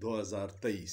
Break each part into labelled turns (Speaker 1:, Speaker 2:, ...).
Speaker 1: 2023।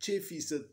Speaker 1: 6%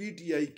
Speaker 1: PTI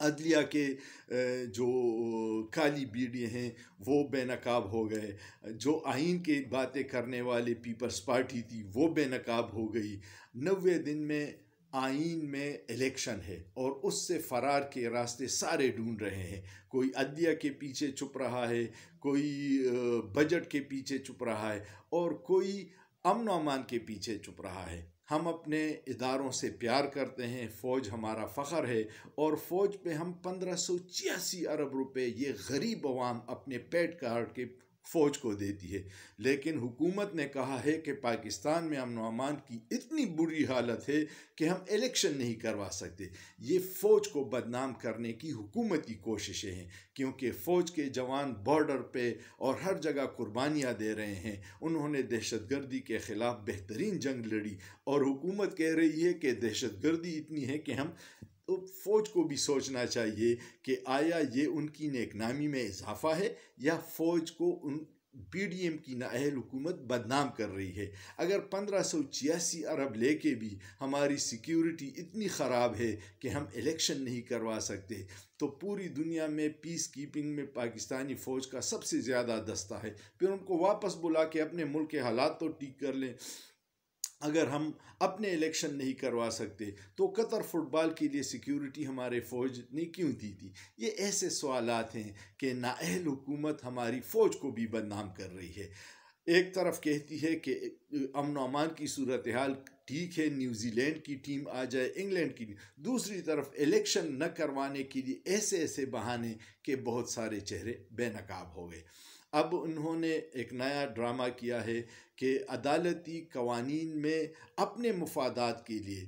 Speaker 1: عدلیہ کے جو کالی بیڑیاں ہیں وہ بے نقاب ہو گئے، جو آئین کی باتیں کرنے والے پیپلز پارٹی تھی وہ بے نقاب ہو گئی۔ 90 دن میں آئین میں الیکشن ہے اور اس سے فرار کے راستے سارے ڈھونڈ رہے ہیں۔ کوئی عدلیہ کے پیچھے چھپ رہا ہے، کوئی بجٹ کے پیچھے چھپ رہا ہے، اور کوئی امن و امان کے پیچھے چھپ رہا ہے۔ ہم اپنے اداروں سے پیار کرتے ہیں، فوج ہمارا فخر ہے، اور فوج پہ ہم 1586 ارب روپے یہ غریب عوام اپنے پیٹ کاٹ کے فوج کو دیتی ہے۔ لیکن حکومت نے کہا ہے کہ پاکستان میں امن و امان کی اتنی بری حالت ہے کہ ہم الیکشن نہیں کروا سکتے۔ یہ فوج کو بدنام کرنے کی حکومتی کوششیں ہیں، کیونکہ فوج کے جوان بارڈر پہ اور ہر جگہ قربانیاں دے رہے ہیں۔ انہوں نے دہشت گردی کے خلاف بہترین جنگ لڑی، اور حکومت کہہ رہی ہے کہ دہشت گردی اتنی ہے کہ ہم تو فوج کو بھی سوچنا چاہیے کہ آیا یہ ان کی نیک نامی میں اضافہ ہے یا فوج کو ان پی ڈی ایم کی نااہل حکومت بدنام کر رہی ہے۔ اگر 1586 ارب لے کے بھی ہماری سیکیورٹی اتنی خراب ہے کہ ہم الیکشن نہیں کروا سکتے، تو پوری دنیا میں پیس کیپنگ میں پاکستانی فوج کا سب سے زیادہ دستہ ہے۔ پھر ان کو واپس بلا کے اپنے ملک کے حالات تو ٹھیک کر لیں۔ اگر ہم اپنے الیکشن نہیں کروا سکتے تو قطر فٹ بال کے لیے سیکیورٹی ہمارے فوج نے کیوں دی تھی؟ یہ ایسے سوالات ہیں کہ نااہل حکومت ہماری فوج کو بھی بدنام کر رہی ہے۔ ایک طرف کہتی ہے کہ امن و امان کی صورتحال ٹھیک ہے، نیوزی لینڈ کی ٹیم آ جائے، انگلینڈ کی، دوسری طرف الیکشن نہ کروانے کے لیے ایسے بہانے کہ بہت سارے چہرے بے نقاب ہو گئے۔ اب انہوں نے ایک نیا ڈرامہ کیا ہے کہ عدالتی قوانین میں اپنے مفادات کے لیے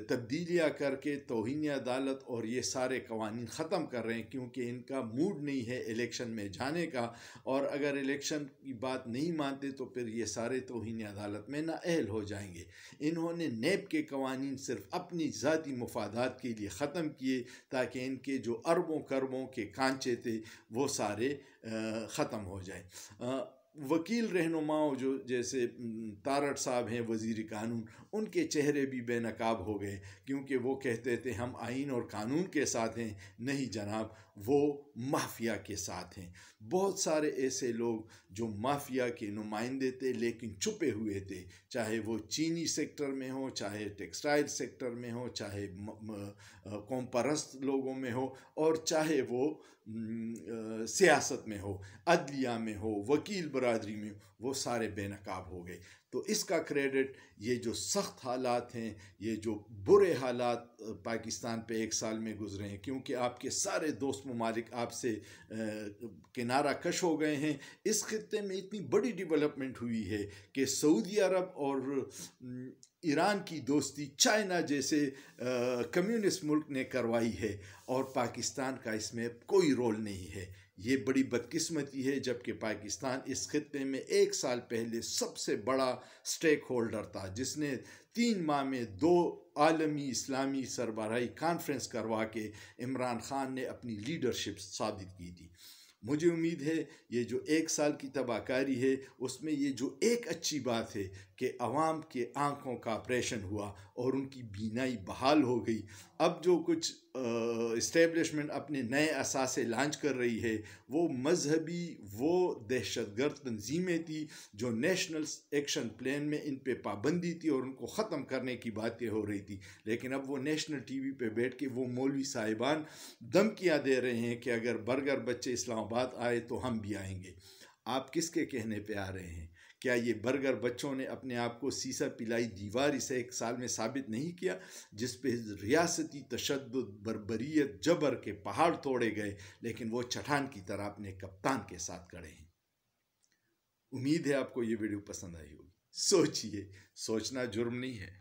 Speaker 1: تبدیلیاں کر کے توہین عدالت اور یہ سارے قوانین ختم کر رہے ہیں، کیونکہ ان کا موڈ نہیں ہے الیکشن میں جانے کا، اور اگر الیکشن کی بات نہیں مانتے تو پھر یہ سارے توہین عدالت میں نااہل ہو جائیں گے۔ انہوں نے نیب کے قوانین صرف اپنی ذاتی مفادات کے لیے ختم کیے تاکہ ان کے جو اربوں کربوں کے کانچے تھے وہ سارے ختم ہو جائیں۔ وکیل رہنماؤں جو جیسے تارڑ صاحب ہیں وزیر قانون، ان کے چہرے بھی بے نقاب ہو گئے، کیونکہ وہ کہتے تھے ہم آئین اور قانون کے ساتھ ہیں۔ نہیں جناب، وہ مافیا کے ساتھ ہیں۔ بہت سارے ایسے لوگ جو مافیا کے نمائندے تھے لیکن چھپے ہوئے تھے، چاہے وہ چینی سیکٹر میں ہو، چاہے ٹیکسٹائل سیکٹر میں ہو، چاہے قوم پرست لوگوں میں ہو، اور چاہے وہ سیاست میں ہو، عدلیہ میں ہو، وکیل برادری میں ہو، وہ سارے بے نقاب ہو گئے۔ تو اس کا کریڈٹ یہ جو سخت حالات ہیں، یہ جو برے حالات پاکستان پہ ایک سال میں گزرے ہیں، کیونکہ آپ کے سارے دوست ممالک آپ سے کنارہ کش ہو گئے ہیں۔ اس خطے میں اتنی بڑی ڈیولپمنٹ ہوئی ہے کہ سعودی عرب اور ایران کی دوستی چائنا جیسے کمیونسٹ ملک نے کروائی ہے، اور پاکستان کا اس میں کوئی رول نہیں ہے۔ یہ بڑی بدقسمتی ہے، جبکہ پاکستان اس خطے میں ایک سال پہلے سب سے بڑا سٹیک ہولڈر تھا، جس نے 3 ماہ میں 2 عالمی اسلامی سربراہی کانفرنس کروا کے عمران خان نے اپنی لیڈرشپ ثابت کی تھی۔ مجھے امید ہے یہ جو ایک سال کی تباہ کاری ہے، اس میں یہ جو ایک اچھی بات ہے کہ عوام کے آنکھوں کا آپریشن ہوا اور ان کی بینائی بحال ہو گئی۔ اب جو کچھ اسٹیبلشمنٹ اپنے نئے اثاثے لانچ کر رہی ہے، وہ مذہبی، وہ دہشت گرد تنظیمیں تھی جو نیشنل ایکشن پلان میں ان پہ پابندی تھی اور ان کو ختم کرنے کی باتیں ہو رہی تھی، لیکن اب وہ نیشنل ٹی وی پہ بیٹھ کے وہ مولوی صاحبان دھمکیاں دے رہے ہیں کہ اگر برگر بچے اسلام آباد آئے تو ہم بھی آئیں گے۔ آپ کس کے کہنے پہ آ رہے ہیں؟ کیا یہ برگر بچوں نے اپنے آپ کو سیسا پلائی دیوار اسے ایک سال میں ثابت نہیں کیا، جس پہ ریاستی تشدد، بربریت، جبر کے پہاڑ توڑے گئے، لیکن وہ چٹان کی طرح اپنے کپتان کے ساتھ کھڑے ہیں؟ امید ہے آپ کو یہ ویڈیو پسند آئی ہوگی۔ سوچئے، سوچنا جرم نہیں ہے۔